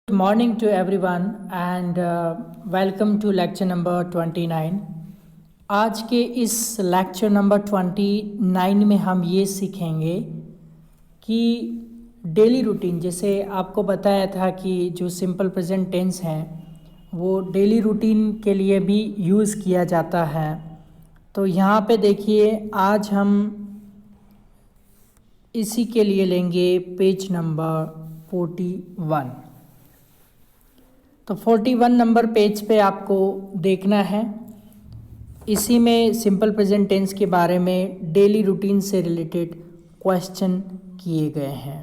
Good morning to everyone and welcome to lecture number 29। आज के इस लेक्चर नंबर 29 में हम ये सीखेंगे कि डेली रूटीन, जैसे आपको बताया था कि जो सिंपल प्रेजेंट टेंस हैं वो डेली रूटीन के लिए भी यूज़ किया जाता है। तो यहाँ पे देखिए, आज हम इसी के लिए लेंगे पेज नंबर 41। तो 41 नंबर पेज पे आपको देखना है। इसी में सिंपल प्रेजेंट टेंस के बारे में डेली रूटीन से रिलेटेड क्वेश्चन किए गए हैं।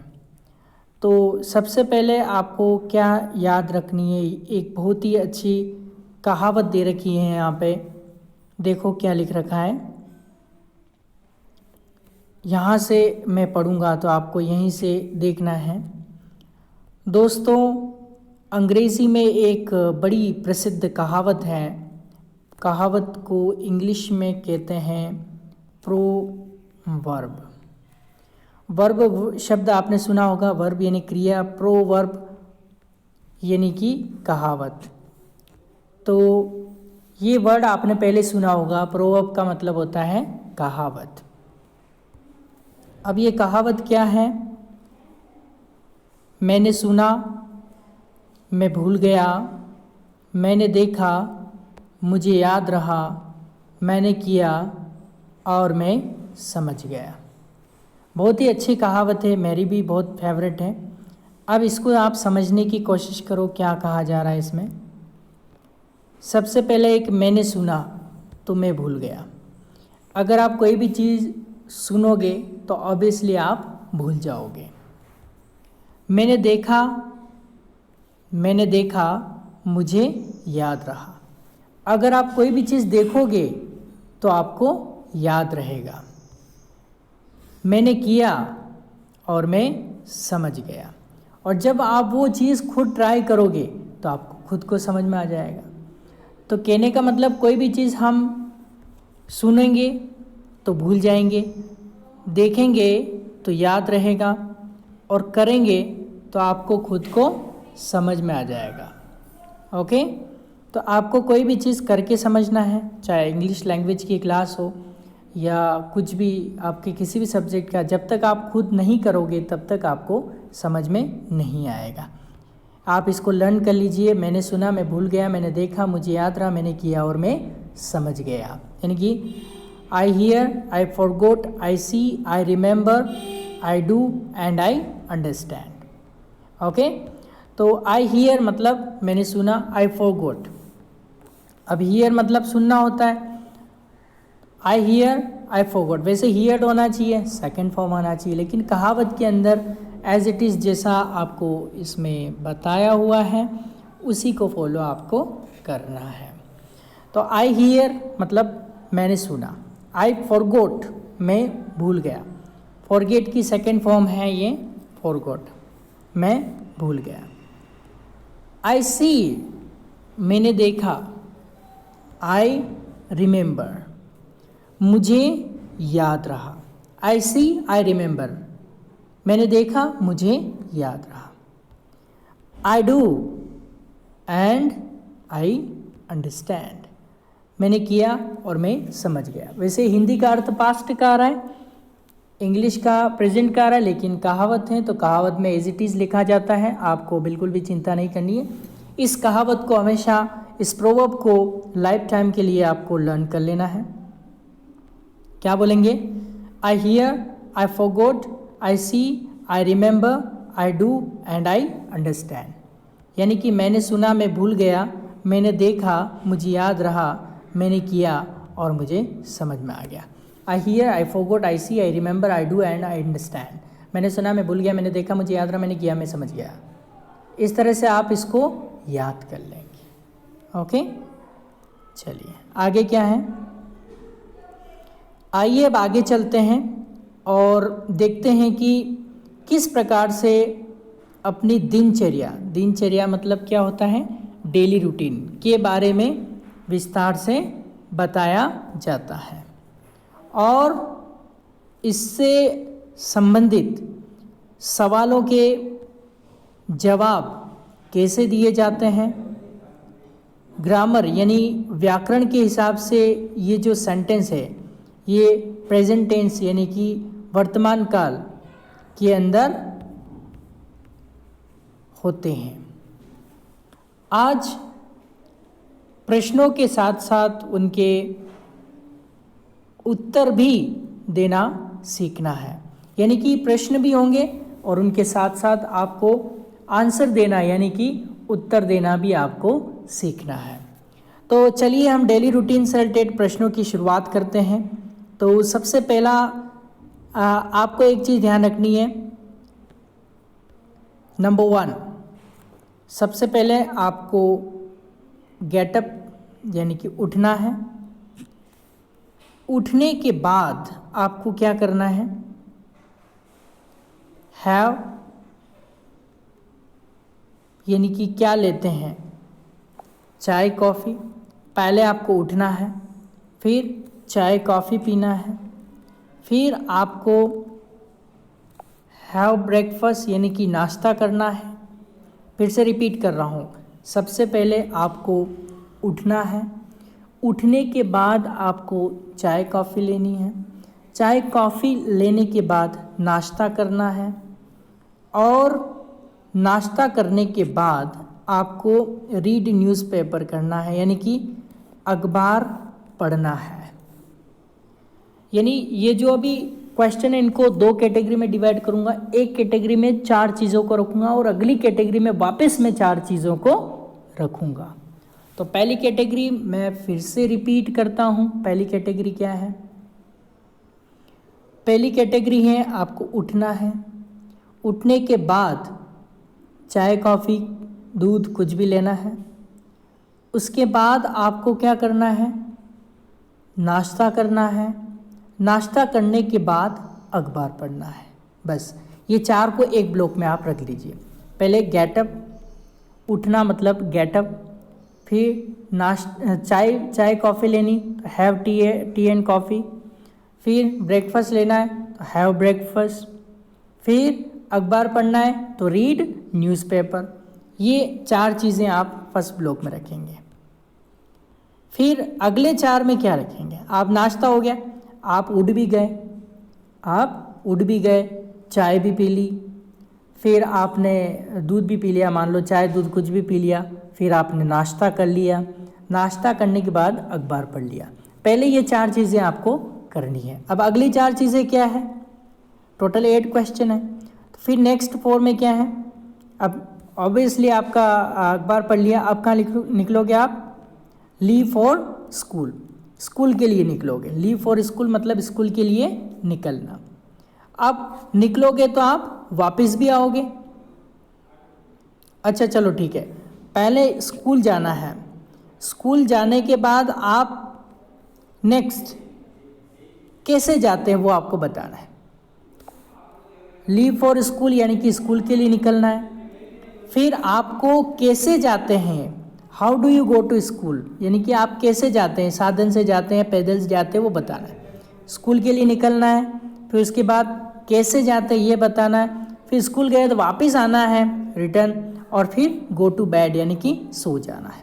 तो सबसे पहले आपको क्या याद रखनी है, एक बहुत ही अच्छी कहावत दे रखी है यहाँ पे। देखो क्या लिख रखा है, यहाँ से मैं पढ़ूँगा तो आपको यहीं से देखना है। दोस्तों, अंग्रेज़ी में एक बड़ी प्रसिद्ध कहावत है। कहावत को इंग्लिश में कहते हैं प्रोवर्ब। वर्ब शब्द आपने सुना होगा, वर्ब यानी क्रिया, प्रोवर्ब यानी कि कहावत। तो ये वर्ड आपने पहले सुना होगा, प्रोवर्ब का मतलब होता है कहावत। अब ये कहावत क्या है? मैंने सुना, मैं भूल गया, मैंने देखा, मुझे याद रहा, मैंने किया और मैं समझ गया। बहुत ही अच्छी कहावत है, मेरी भी बहुत फेवरेट है। अब इसको आप समझने की कोशिश करो, क्या कहा जा रहा है इसमें। सबसे पहले एक मैंने सुना तो मैं भूल गया। अगर आप कोई भी चीज़ सुनोगे तो ऑब्वियसली आप भूल जाओगे। मैंने देखा, मुझे याद रहा। अगर आप कोई भी चीज़ देखोगे तो आपको याद रहेगा। मैंने किया और मैं समझ गया। और जब आप वो चीज़ खुद ट्राई करोगे तो आपको खुद को समझ में आ जाएगा। तो कहने का मतलब, कोई भी चीज़ हम सुनेंगे तो भूल जाएंगे, देखेंगे तो याद रहेगा, और करेंगे तो आपको खुद को समझ में आ जाएगा। ओके, तो आपको कोई भी चीज़ करके समझना है, चाहे इंग्लिश लैंग्वेज की क्लास हो या कुछ भी आपके किसी भी सब्जेक्ट का, जब तक आप खुद नहीं करोगे तब तक आपको समझ में नहीं आएगा। आप इसको लर्न कर लीजिए। मैंने सुना, मैं भूल गया, मैंने देखा, मुझे याद रहा, मैंने किया और मैं समझ गया। यानी कि I hear, I forgot, I see, I remember, I do and I understand. Okay, तो आई हियर मतलब मैंने सुना, आई फॉरगॉट। अब हियर मतलब सुनना होता है, आई हियर, आई फॉरगॉट। वैसे हियर होना चाहिए, सेकंड फॉर्म आना चाहिए, लेकिन कहावत के अंदर एज इट इज़ जैसा आपको इसमें बताया हुआ है उसी को फॉलो आपको करना है। तो आई हियर मतलब मैंने सुना, आई फॉरगॉट मैं भूल गया। फॉरगेट की सेकंड फॉर्म है ये फॉरगॉट, मैं भूल गया। आई सी मैंने देखा, आई रिमेंबर मुझे याद रहा। आई सी, आई रिमेंबर मैंने देखा, मुझे याद रहा। आई डू एंड आई अंडरस्टैंड मैंने किया और मैं समझ गया। वैसे हिंदी का अर्थ पास्ट का आ रहा है, इंग्लिश का प्रेजेंट का आ रहा है, लेकिन कहावत है तो कहावत में एज इट इज़ लिखा जाता है। आपको बिल्कुल भी चिंता नहीं करनी है। इस कहावत को हमेशा, इस प्रोवर्ब को लाइफ टाइम के लिए आपको लर्न कर लेना है। क्या बोलेंगे? I hear, I forgot, I see, I remember, I do and I understand. यानी कि मैंने सुना, मैं भूल गया, मैंने देखा, मुझे याद रहा, मैंने किया और मुझे समझ में आ गया। I hear, I forgot, I see, I remember, I do and I understand. मैंने सुना, मैं भूल गया, मैंने देखा, मुझे याद रहा, मैंने किया, मैं समझ गया। इस तरह से आप इसको याद कर लेंगे। ओके, चलिए आगे क्या है। आइए अब आगे चलते हैं और देखते हैं कि किस प्रकार से अपनी दिनचर्या मतलब क्या होता है, डेली रूटीन के बारे में विस्तार से बताया जाता है। और इससे संबंधित सवालों के जवाब कैसे दिए जाते हैं। ग्रामर यानी व्याकरण के हिसाब से ये जो सेंटेंस है ये प्रेजेंट टेंस यानी कि वर्तमान काल के अंदर होते हैं। आज प्रश्नों के साथ साथ उनके उत्तर भी देना सीखना है, यानी कि प्रश्न भी होंगे और उनके साथ साथ आपको आंसर देना यानी कि उत्तर देना भी आपको सीखना है। तो चलिए हम डेली रूटीन से रिलेटेड प्रश्नों की शुरुआत करते हैं। तो सबसे पहला आपको एक चीज़ ध्यान रखनी है। नंबर 1, सबसे पहले आपको गेटअप यानी कि उठना है। उठने के बाद आपको क्या करना है, हैव यानी कि क्या लेते हैं, चाय कॉफ़ी। पहले आपको उठना है, फिर चाय कॉफ़ी पीना है, फिर आपको हैव ब्रेकफास्ट यानी कि नाश्ता करना है। फिर से रिपीट कर रहा हूँ, सबसे पहले आपको उठना है, उठने के बाद आपको चाय कॉफ़ी लेनी है, चाय कॉफ़ी लेने के बाद नाश्ता करना है और नाश्ता करने के बाद आपको रीड न्यूज़पेपर करना है यानी कि अखबार पढ़ना है। यानी ये जो अभी क्वेश्चन है इनको 2 कैटेगरी में डिवाइड करूँगा। एक कैटेगरी में 4 चीज़ों को रखूँगा और अगली कैटेगरी में वापस मैं 4 चीज़ों को रखूँगा। तो पहली कैटेगरी मैं फिर से रिपीट करता हूँ। पहली कैटेगरी क्या है, पहली कैटेगरी है आपको उठना है, उठने के बाद चाय कॉफ़ी दूध कुछ भी लेना है। उसके बाद आपको क्या करना है, नाश्ता करना है, नाश्ता करने के बाद अखबार पढ़ना है। बस ये 4 को एक ब्लॉक में आप रख लीजिए। पहले गेटअप, उठना मतलब गेटअप, फिर चाय कॉफ़ी लेनी तो हैव टी एंड कॉफ़ी, फिर ब्रेकफास्ट लेना है तो हैव ब्रेकफास्ट, फिर अखबार पढ़ना है तो रीड न्यूज़पेपर। ये 4 चीज़ें आप फर्स्ट ब्लॉक में रखेंगे। फिर अगले 4 में क्या रखेंगे, आप नाश्ता हो गया, आप उठ भी गए, चाय भी पी ली, फिर आपने दूध भी पी लिया, मान लो चाय दूध कुछ भी पी लिया, फिर आपने नाश्ता कर लिया, नाश्ता करने के बाद अखबार पढ़ लिया। पहले ये 4 चीज़ें आपको करनी है। अब अगली 4 चीज़ें क्या है, टोटल 8 क्वेश्चन है। तो फिर नेक्स्ट 4 में क्या है, अब ऑब्वियसली आपका अखबार पढ़ लिया, अब कहाँ निकलोगे आप, लीव फॉर स्कूल, स्कूल के लिए निकलोगे। लीव फॉर स्कूल मतलब स्कूल के लिए निकलना। अब निकलोगे तो आप वापस भी आओगे। अच्छा चलो ठीक है, पहले स्कूल जाना है, स्कूल जाने के बाद आप नेक्स्ट कैसे जाते हैं वो आपको बताना है। लीव फॉर स्कूल यानी कि स्कूल के लिए निकलना है। फिर आपको कैसे जाते हैं, how do you go to school यानी कि आप कैसे जाते हैं, साधन से जाते हैं, पैदल से जाते हैं, वो बताना है। स्कूल के लिए निकलना है, फिर उसके बाद कैसे जाते हैं ये बताना है, फिर स्कूल गए तो वापस आना है रिटर्न, और फिर गो टू बेड यानी कि सो जाना है।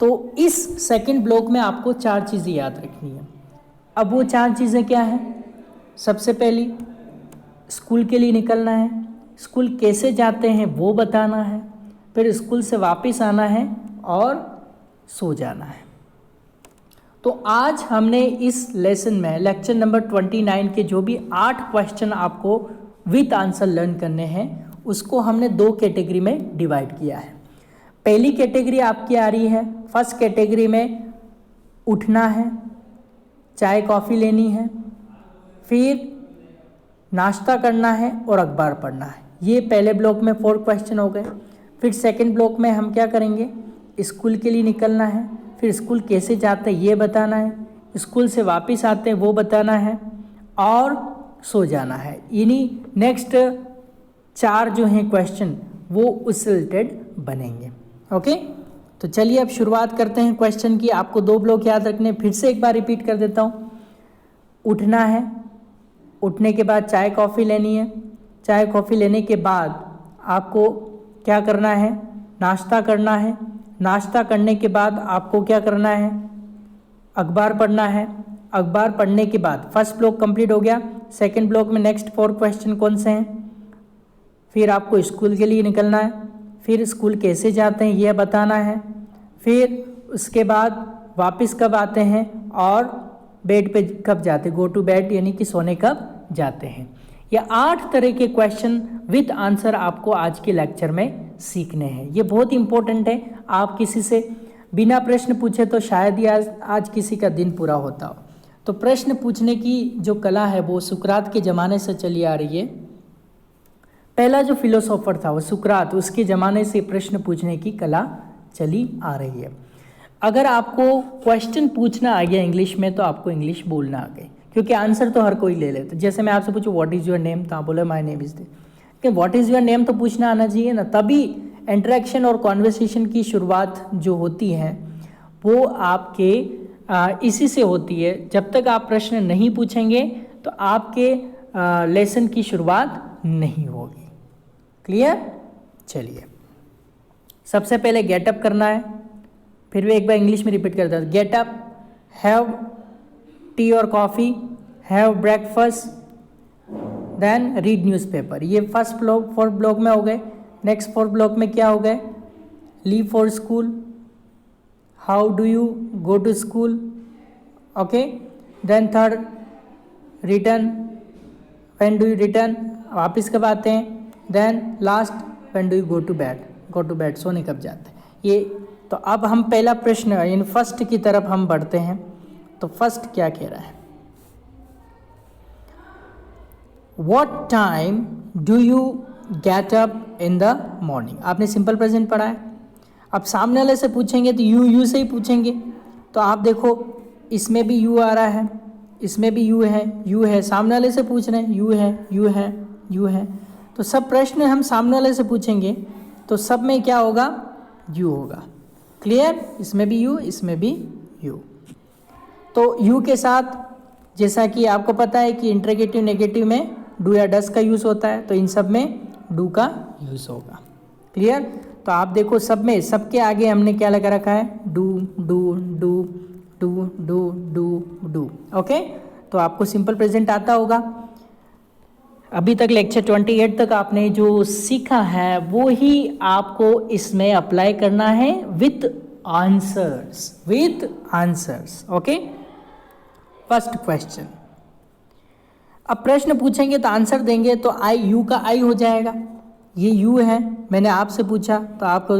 तो इस सेकंड ब्लॉक में आपको 4 चीज़ें याद रखनी है। अब वो 4 चीज़ें क्या हैं, सबसे पहली स्कूल के लिए निकलना है, स्कूल कैसे जाते हैं वो बताना है, फिर स्कूल से वापस आना है और सो जाना है। तो आज हमने इस लेसन में लेक्चर नंबर 29 के जो भी 8 क्वेश्चन आपको विथ आंसर लर्न करने हैं उसको हमने 2 कैटेगरी में डिवाइड किया है। पहली कैटेगरी आपकी आ रही है, फर्स्ट कैटेगरी में उठना है, चाय कॉफ़ी लेनी है, फिर नाश्ता करना है और अखबार पढ़ना है। ये पहले ब्लॉक में 4 क्वेश्चन हो गए। फिर सेकंड ब्लॉक में हम क्या करेंगे, स्कूल के लिए निकलना है, फिर स्कूल कैसे जाते हैं ये बताना है, स्कूल से वापस आते हैं वो बताना है और सो जाना है। यानी नेक्स्ट 4 जो हैं क्वेश्चन वो उससे रिलेटेड बनेंगे। ओके, तो चलिए अब शुरुआत करते हैं क्वेश्चन की। आपको 2 ब्लॉक याद रखने, फिर से एक बार रिपीट कर देता हूँ। उठना है, उठने के बाद चाय कॉफ़ी लेनी है, चाय कॉफ़ी लेने के बाद आपको क्या करना है, नाश्ता करना है। नाश्ता करने के बाद आपको क्या करना है, अखबार पढ़ना है। अखबार पढ़ने के बाद फर्स्ट ब्लॉक कंप्लीट हो गया। सेकंड ब्लॉक में नेक्स्ट 4 क्वेश्चन कौन से हैं, फिर आपको स्कूल के लिए निकलना है, फिर स्कूल कैसे जाते हैं यह बताना है, फिर उसके बाद वापस कब आते हैं और बेड पे कब जाते, गो टू बेड यानी कि सोने कब जाते हैं। ये 8 तरह के क्वेश्चन विद आंसर आपको आज के लेक्चर में सीखने हैं। ये बहुत इंपॉर्टेंट है। आप किसी से बिना प्रश्न पूछे तो शायद ही आज किसी का दिन पूरा होता हो। तो प्रश्न पूछने की जो कला है वो सुकरात के ज़माने से चली आ रही है। पहला जो फिलोसोफर था वो सुकरात, उसके ज़माने से प्रश्न पूछने की कला चली आ रही है। अगर आपको क्वेश्चन पूछना आ गया इंग्लिश में तो आपको इंग्लिश बोलना आ गई, क्योंकि आंसर तो हर कोई ले लेता। जैसे मैं आपसे पूछूं व्हाट इज़ योर नेम, तो आप बोले माय नेम इज़ दिस, कि व्हाट इज़ योर नेम तो पूछना आना चाहिए ना। तभी इंटरेक्शन और कॉन्वर्सेशन की शुरुआत जो होती है वो आपके इसी से होती है। जब तक आप प्रश्न नहीं पूछेंगे तो आपके लेसन की शुरुआत नहीं होगी। क्लियर? चलिए, सबसे पहले गेटअप करना है। फिर भी एक बार इंग्लिश में रिपीट करता हूँ। गेटअप, हैव टी और coffee, have breakfast, then read newspaper. ये फर्स्ट ब्लॉक 4 ब्लॉक में हो गए। नेक्स्ट 4 ब्लॉक में क्या हो गए, leave for school, how do you go to school, okay. Then third return, when do you return, वापस कब आते हैं। Then last when do you go to bed, go to bed सोने कब जाते हैं। ये तो अब हम पहला प्रश्न इन फर्स्ट की तरफ हम बढ़ते हैं। तो फर्स्ट क्या कह रहा है, What time do you get up in the morning? आपने सिंपल प्रेजेंट पढ़ा है। अब सामने वाले से पूछेंगे तो यू से ही पूछेंगे। तो आप देखो इसमें भी यू आ रहा है, इसमें भी यू है, सामने वाले से पूछ रहे हैं यू है। तो सब प्रश्न हम सामने वाले से पूछेंगे तो सब में क्या होगा, यू होगा। क्लियर? इसमें भी यू, इसमें भी यू। तो यू के साथ जैसा कि आपको पता है कि इंटरोगेटिव नेगेटिव में डू या डस का यूज़ होता है, तो इन सब में डू का यूज़ होगा। क्लियर? तो आप देखो सब में, सबके आगे हमने क्या लगा रखा है, do do do do do do do. Okay, तो आपको सिंपल प्रेजेंट आता होगा। अभी तक लेक्चर 28 तक आपने जो सीखा है वो ही आपको इसमें अप्लाई करना है with answers. Okay, first question. अब प्रश्न पूछेंगे तो आंसर देंगे तो यू का आई हो जाएगा। ये यू है, मैंने आपसे पूछा तो आपको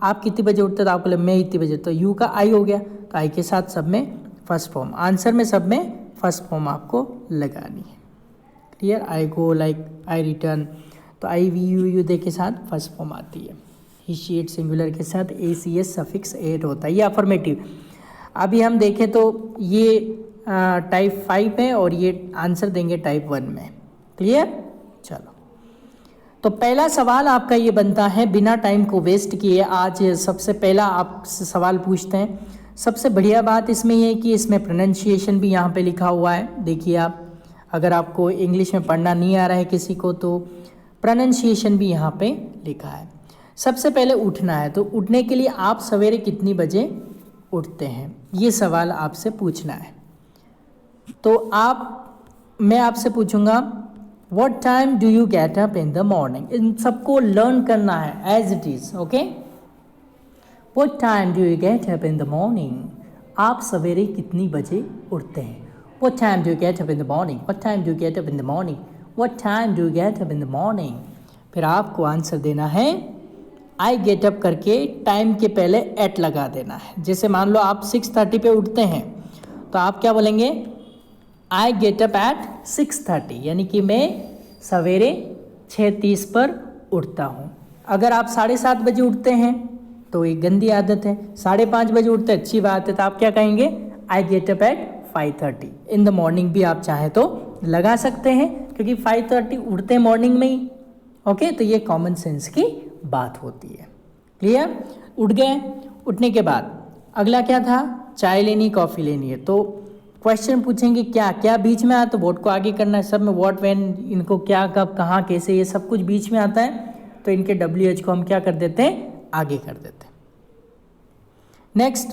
आप कितने बजे उठते तो आपको मैं इतने बजे, तो यू का आई हो गया। तो आई के साथ सब में फर्स्ट फॉर्म, आंसर में सब में फर्स्ट फॉर्म आपको लगानी है। क्लियर? आई गो, लाइक, आई रिटर्न, तो आई वी यू दे के साथ फर्स्ट फॉर्म आती है। ही शी इट सिंगुलर के साथ ACS सफिक्स एड होता है, ये अफर्मेटिव। अभी हम देखें तो ये टाइप 5 है और ये आंसर देंगे टाइप 1 में। क्लियर? चलो, तो पहला सवाल आपका ये बनता है, बिना टाइम को वेस्ट किए आज सबसे पहला आपसे सवाल पूछते हैं। सबसे बढ़िया बात इसमें ये है कि इसमें प्रोनाउंसिएशन भी यहाँ पे लिखा हुआ है। देखिए आप, अगर आपको इंग्लिश में पढ़ना नहीं आ रहा है किसी को तो प्रोनाउंसिएशन भी यहाँ पे लिखा है। सबसे पहले उठना है, तो उठने के लिए आप सवेरे कितनी बजे उठते हैं, ये सवाल आपसे पूछना है। तो मैं आपसे पूछूंगा what time do you get up in the morning. इन सबको लर्न करना है as it is. Okay, what time do you get up in the morning, आप सवेरे कितनी बजे उठते हैं। What time do you get up in the morning, what time do you get up in the morning, what time do you get up in the morning. फिर आपको answer देना है आई गेट अप करके time के पहले eight लगा देना है। जैसे मान लो आप 6:30 पे उठते हैं तो आप क्या बोलेंगे, आई गेट अप एट 6:30, यानी कि मैं सवेरे 6:30 पर उठता हूँ। अगर आप 7:30 बजे उठते हैं तो एक गंदी आदत है, 5:30 बजे उठते अच्छी बात है, तो आप क्या कहेंगे, I get up at 5:30। In the morning भी आप चाहें तो लगा सकते हैं क्योंकि 5:30 उठते हैं मॉर्निंग में ही। ओके, तो ये कॉमन सेंस की बात होती है। क्लियर? उठ गए, उठने के बाद अगला क्या था, चाय लेनी, कॉफ़ी लेनी है। तो क्वेश्चन पूछेंगे क्या क्या बीच में आया, तो वोट को आगे करना है। सब में व्हाट, व्हेन, इनको क्या, कब, कहाँ, कैसे, ये सब कुछ बीच में आता है। तो इनके WH को हम क्या कर देते हैं, आगे कर देते हैं। Next,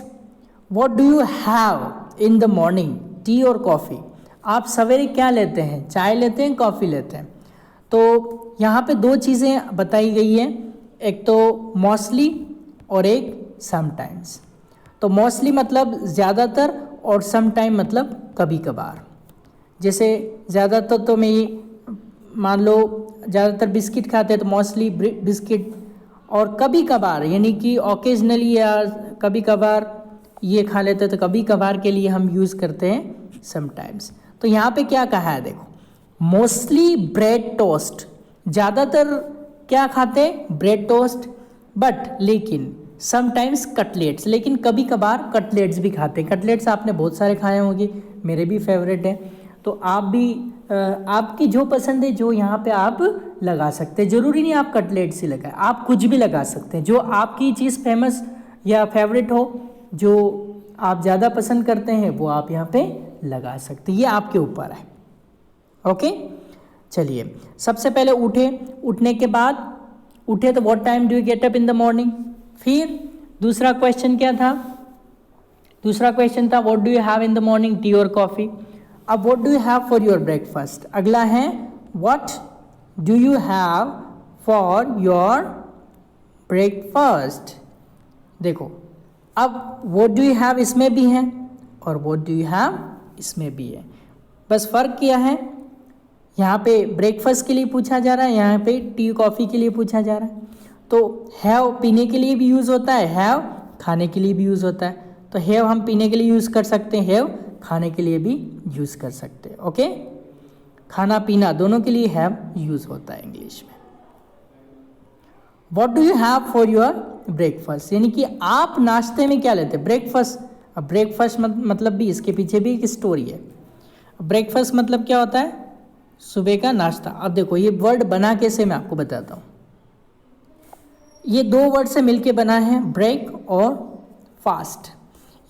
what do you have in the morning, tea और कॉफ़ी। आप सवेरे क्या लेते हैं, चाय लेते हैं, कॉफ़ी लेते हैं। तो यहाँ पे दो चीज़ें बताई गई हैं, एक तो मोस्टली और एक समटाइम्स। तो मोस्टली मतलब ज़्यादातर और समटाइम मतलब कभी कभार। जैसे ज़्यादातर तो मैं ये मान लो ज़्यादातर बिस्किट खाते हैं तो मोस्टली बिस्किट, और कभी कभार यानी कि ओकेजनली या कभी कभार ये खा लेते हैं तो कभी कभार के लिए हम यूज़ करते हैं समटाइम्स। तो यहाँ पे क्या कहा है देखो, मोस्टली ब्रेड टोस्ट, ज़्यादातर क्या खाते हैं, ब्रेड टोस्ट, बट लेकिन समटाइम्स कटलेट्स, लेकिन कभी कभार कटलेट्स भी खाते हैं। कटलेट्स आपने बहुत सारे खाए होंगे, मेरे भी फेवरेट हैं। तो आप भी आपकी जो पसंद है जो यहाँ पे आप लगा सकते हैं, ज़रूरी नहीं आप कटलेट्स ही लगाएं, आप कुछ भी लगा सकते हैं। जो आपकी चीज़ फेमस या फेवरेट हो, जो आप ज़्यादा पसंद करते हैं वो आप यहाँ पे लगा सकते हैं, ये आपके ऊपर है। ओके, चलिए सबसे पहले उठने के बाद उठे तो what time do you get up in the morning. फिर दूसरा क्वेश्चन क्या था, दूसरा क्वेश्चन था what do you have in the morning, tea और कॉफ़ी। अब what do you have for your breakfast, अगला है what do you have for your breakfast. देखो अब व्हाट डू यू हैव इसमें भी है और व्हाट डू यू हैव इसमें भी है, बस फ़र्क क्या है, यहाँ पे ब्रेकफास्ट के लिए पूछा जा रहा है, यहाँ पे टी कॉफ़ी के लिए पूछा जा रहा है। तो हैव पीने के लिए भी यूज़ होता है, हैव खाने के लिए भी यूज़ होता है। तो हैव हम पीने के लिए यूज़ कर सकते हैं, हैव खाने के लिए भी यूज़ कर सकते हैं। ओके, खाना पीना दोनों के लिए हैव यूज़ होता है इंग्लिश में। What do you have for your breakfast, यानी कि आप नाश्ते में क्या लेते हैं, ब्रेकफास्ट। अब ब्रेकफास्ट मतलब भी इसके पीछे भी एक स्टोरी है। ब्रेकफास्ट मतलब क्या होता है, सुबह का नाश्ता। अब देखो ये वर्ड बना कैसे, मैं आपको बताता हूँ। ये दो वर्ड से मिलके बना है, ब्रेक और फास्ट।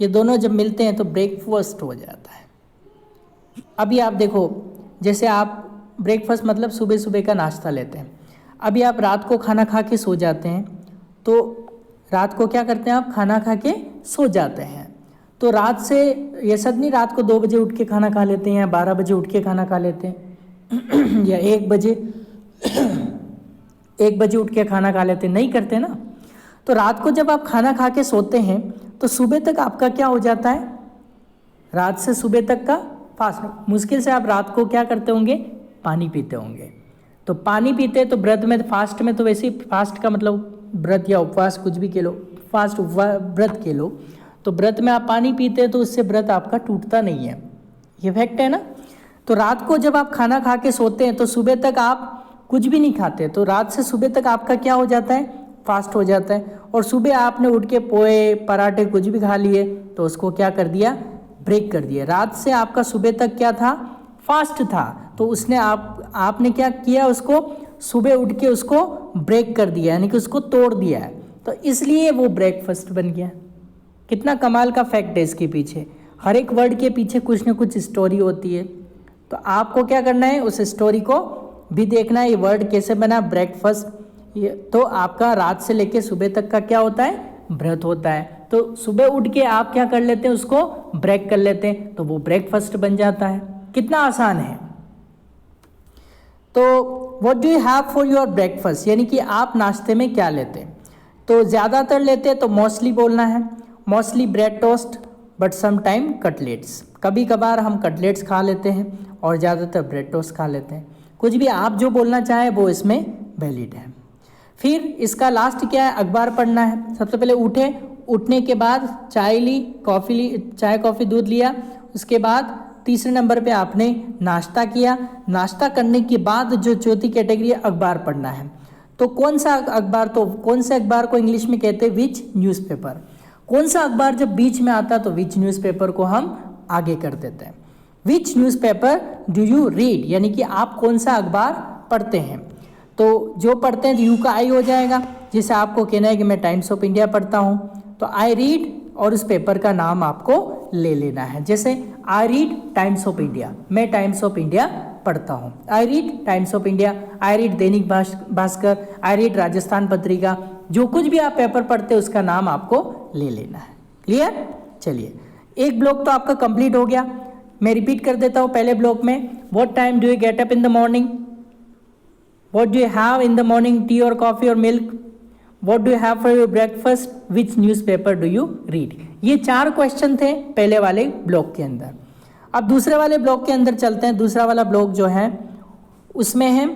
ये दोनों जब मिलते हैं तो ब्रेकफास्ट हो जाता है। अभी आप देखो, जैसे आप ब्रेकफास्ट मतलब सुबह सुबह का नाश्ता लेते हैं। अभी आप रात को खाना खा के सो जाते हैं, तो रात को क्या करते हैं, आप खाना खा के सो जाते हैं। तो रात से ये सद नहीं, रात को 2 बजे उठ के खाना खा लेते हैं या 12 बजे उठ के खाना खा लेते हैं या 1 बजे उठ के खाना खा लेते हैं, नहीं करते ना। तो रात को जब आप खाना खा के सोते हैं तो सुबह तक आपका क्या हो जाता है, रात से सुबह तक का फास्ट। मुश्किल से आप रात को क्या करते होंगे, पानी पीते होंगे। तो पानी पीते तो व्रत में, फास्ट में तो वैसे ही फास्ट का मतलब व्रत या उपवास कुछ भी के लो, फास्ट व्रत के लो। तो व्रत में आप पानी पीते हैं तो उससे व्रत आपका टूटता नहीं है, ये फैक्ट है ना। तो रात को जब आप खाना खा के सोते हैं तो सुबह तक आप कुछ भी नहीं खाते, तो रात से सुबह तक आपका क्या हो जाता है, फास्ट हो जाता है। और सुबह आपने उठ के पोहे पराठे कुछ भी खा लिए तो उसको क्या कर दिया, ब्रेक कर दिया। रात से आपका सुबह तक क्या था, फास्ट था, तो उसने आपने क्या किया, उसको सुबह उठ के उसको ब्रेक कर दिया, यानी कि उसको तोड़ दिया है। तो इसलिए वो ब्रेकफास्ट बन गया। कितना कमाल का फैक्ट है इसके पीछे, हर एक वर्ड के पीछे कुछ ना कुछ स्टोरी होती है। तो आपको क्या करना है, उस स्टोरी को भी देखना है, ये वर्ड कैसे बना ब्रेकफास्ट। ये तो आपका रात से लेके सुबह तक का क्या होता है, व्रत होता है। तो सुबह उठ के आप क्या कर लेते हैं, उसको ब्रेक कर लेते हैं, तो वो ब्रेकफास्ट बन जाता है। कितना आसान है। तो what do you have for your breakfast, यानी कि आप नाश्ते में क्या लेते हैं। तो ज़्यादातर लेते हैं तो मोस्टली बोलना है, mostly bread toast but some time cutlets. कभी कभार हम कटलेट्स खा लेते हैं और ज़्यादातर ब्रेड टोस्ट खा लेते हैं। कुछ भी आप जो बोलना चाहें वो इसमें वैलिड है। फिर इसका लास्ट क्या है, अखबार पढ़ना है। सबसे पहले उठने के बाद चाय ली, चाय कॉफ़ी दूध लिया। उसके बाद तीसरे नंबर पे आपने नाश्ता किया। नाश्ता करने के बाद जो चौथी कैटेगरी है, अखबार पढ़ना है। तो कौन सा अखबार, तो कौन से अखबार को इंग्लिश में कहते हैं, विच न्यूज़पेपर। कौन सा अखबार जब बीच में आता तो विच न्यूज़पेपर को हम आगे कर देते हैं। विच न्यूज़पेपर डू यू रीड, यानी कि आप कौन सा अखबार पढ़ते हैं। तो जो पढ़ते हैं तो यू का आई हो जाएगा। जैसे आपको कहना है कि मैं टाइम्स ऑफ इंडिया पढ़ता हूँ, तो आई रीड और उस पेपर का नाम आपको ले लेना है। जैसे I read times of India, मैं टाइम्स ऑफ इंडिया पढ़ता हूँ। I read times of India, I read Dainik Bhaskar, I read Rajasthan Patrika. जो कुछ भी आप पेपर पढ़ते हैं उसका नाम आपको ले लेना है। क्लियर? चलिए, एक ब्लॉक तो आपका कंप्लीट हो गया। मैं रिपीट कर देता हूँ पहले ब्लॉक में। What time do you get up in the morning? What do you have in the morning, tea और कॉफी और milk? What do you have for your breakfast? Which newspaper do you read? ये 4 question थे पहले वाले block के अंदर। अब दूसरे वाले ब्लॉक के अंदर चलते हैं। दूसरा वाला ब्लॉक जो है उसमें है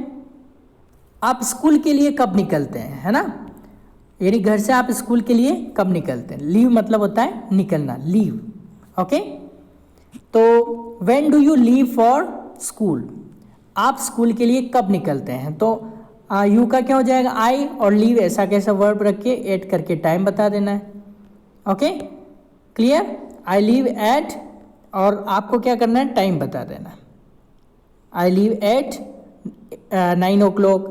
आप स्कूल के लिए कब निकलते हैं, है ना? यानी घर से आप स्कूल के लिए कब निकलते हैं। लीव मतलब होता है निकलना, लीव। ओके, तो when do you leave for school? आप स्कूल के लिए कब निकलते हैं? तो यू का क्या हो जाएगा? आई, और लीव ऐसा कैसा वर्ब रख के ऐड करके टाइम बता देना है। Okay, clear? I leave at, और आपको क्या करना है? टाइम बता देना। I leave at 9 o'clock,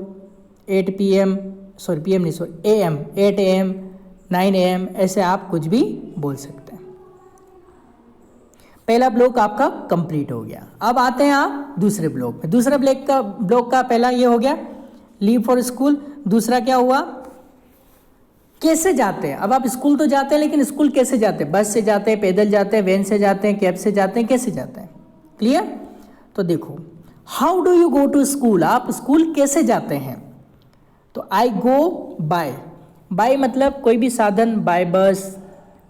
8 PM, sorry PM नहीं, सॉरी AM, 8 AM, 9 AM, ऐसे आप कुछ भी बोल सकते हैं। पहला ब्लॉक आपका कंप्लीट हो गया। अब आते हैं आप दूसरे ब्लॉक में। दूसरा ब्लॉक का पहला ये हो गया लीव फॉर स्कूल। दूसरा क्या हुआ? कैसे जाते हैं। अब आप स्कूल तो जाते हैं, लेकिन स्कूल कैसे जाते हैं? बस से जाते हैं, पैदल जाते हैं, वैन से जाते हैं, कैब से जाते हैं, कैसे जाते हैं? क्लियर? तो देखो, how do you go to school? आप स्कूल कैसे जाते हैं? तो आई गो बाय। बाय मतलब कोई भी साधन, बाय बस,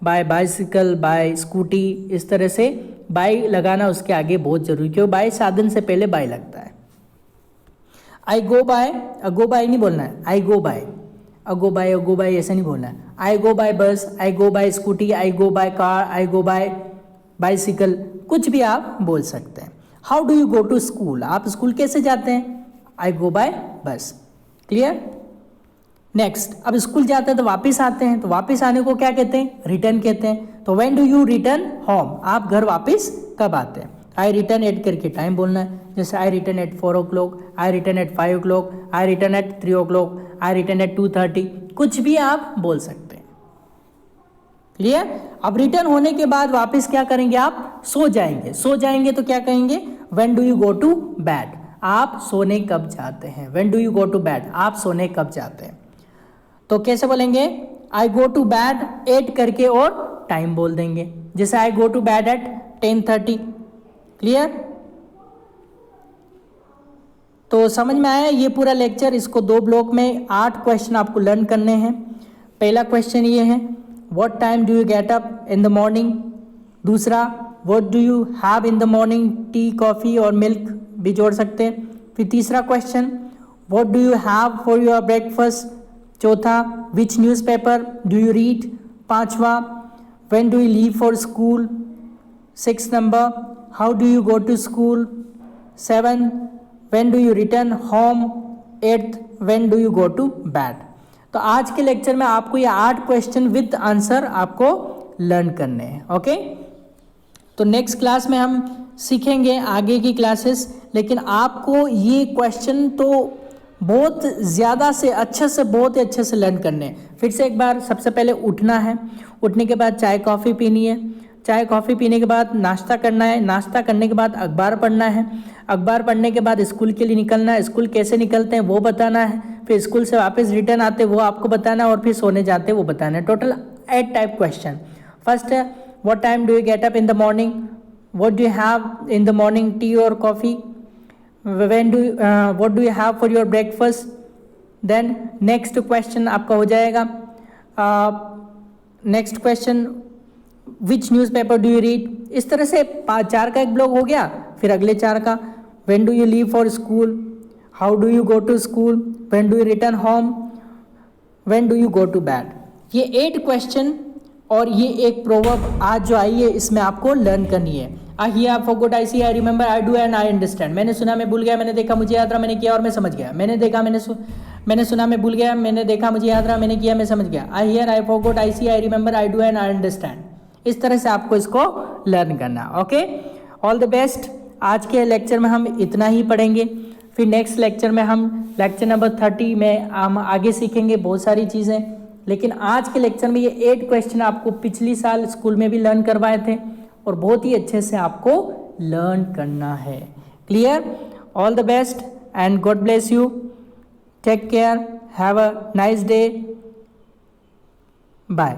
बाय बाइसिकल, बाय स्कूटी, इस तरह से बाय लगाना उसके आगे बहुत जरूरी, क्योंकि बाय साधन से पहले बाय लगता है। आई गो बाय, गो बाय नहीं बोलना है, आई गो बाय, गो बाय ऐसा नहीं बोलना है। आई go by bus, I go by scooty, I go by car, I go by bicycle, कुछ भी आप बोल सकते हैं। How do you go to school? आप स्कूल कैसे जाते हैं? I go by bus. Clear? Next, अब स्कूल जाते हैं तो वापस आते हैं, तो वापस आने को क्या कहते हैं? रिटर्न कहते हैं। तो when do you return home? आप घर वापस कब आते हैं? आई रिटर्न एट करके टाइम बोलना है। जैसे आई रिटर्न एट 4 o'clock, आई रिटर्न एट 5 o'clock, आई रिटर्न एट 3 o'clock, आई रिटर्न एट 2:30, कुछ भी आप बोल सकते हैं। क्लियर? अब रिटर्न होने के बाद वापस क्या करेंगे? आप सो जाएंगे। सो जाएंगे तो क्या कहेंगे? When do you go to bed? आप सोने कब जाते हैं? When do you go to bed? आप सोने कब जाते हैं? तो कैसे बोलेंगे? I go to bed at करके और टाइम बोल देंगे। जैसे I go to bed at 10:30। Clear? तो समझ में आया ये पूरा लेक्चर। इसको 2 ब्लॉक में 8 क्वेश्चन आपको लर्न करने हैं। पहला क्वेश्चन ये है, what time do you get up in the morning? दूसरा, what do you have in the morning, tea, coffee और मिल्क भी जोड़ सकते हैं। फिर तीसरा question, what do you have for your breakfast? चौथा, which newspaper do you read? पांचवा, when do you leave for school? 6 number, how do you go to school? 7, when do you return home? 8th, when do you go to bed? तो आज के lecture में आपको ये 8 question with answer आपको learn करने हैं। ओके, तो नेक्स्ट क्लास में हम सीखेंगे आगे की क्लासेस, लेकिन आपको ये क्वेश्चन तो बहुत ज़्यादा से अच्छे से, बहुत ही अच्छे से लर्न करने हैं। फिर से एक बार, सबसे पहले उठना है, उठने के बाद चाय कॉफ़ी पीनी है, चाय कॉफ़ी पीने के बाद नाश्ता करना है, नाश्ता करने के बाद अखबार पढ़ना है, अखबार पढ़ने के बाद स्कूल के लिए निकलना है, स्कूल कैसे निकलते हैं वो बताना है, फिर स्कूल से वापस रिटर्न आते वो आपको बताना है, और फिर सोने जाते वो बताना है। Total 8 type question. फर्स्ट है, what time do you get up in the morning? What do you have in the morning, tea और coffee? When do what do you have for your breakfast? Then next question आपका हो जाएगा, next question, which newspaper do you read? इस तरह से 4 का एक block हो गया। फिर अगले 4 का, when do you leave for school? How do you go to school? When do you return home? When do you go to bed? ये 8 क्वेश्चन और ये एक प्रोवर्ब आज जो आई है इसमें आपको लर्न करनी है। I hear, forgot, I see, I remember, I do and I understand. मैंने सुना, मैं भूल गया, मैंने देखा, मुझे याद रहा, मैंने किया और मैं समझ गया। मैंने देखा, मैंने सुना, मैं भूल गया, मैंने देखा, मुझे याद रहा, मैंने किया, मैं समझ गया। I hear, I forgot, I see, I remember, I do and I understand. इस तरह से आपको इसको लर्न करना। Okay, all the best. आज के लेक्चर में हम इतना ही पढ़ेंगे। फिर नेक्स्ट लेक्चर में हम लेक्चर नंबर 30 में हम आगे सीखेंगे बहुत सारी चीज़ें। लेकिन आज के लेक्चर में ये 8 क्वेश्चन आपको पिछली साल स्कूल में भी लर्न करवाए थे और बहुत ही अच्छे से आपको लर्न करना है। Clear? All the best and God bless you. Take care. Have a nice day. Bye.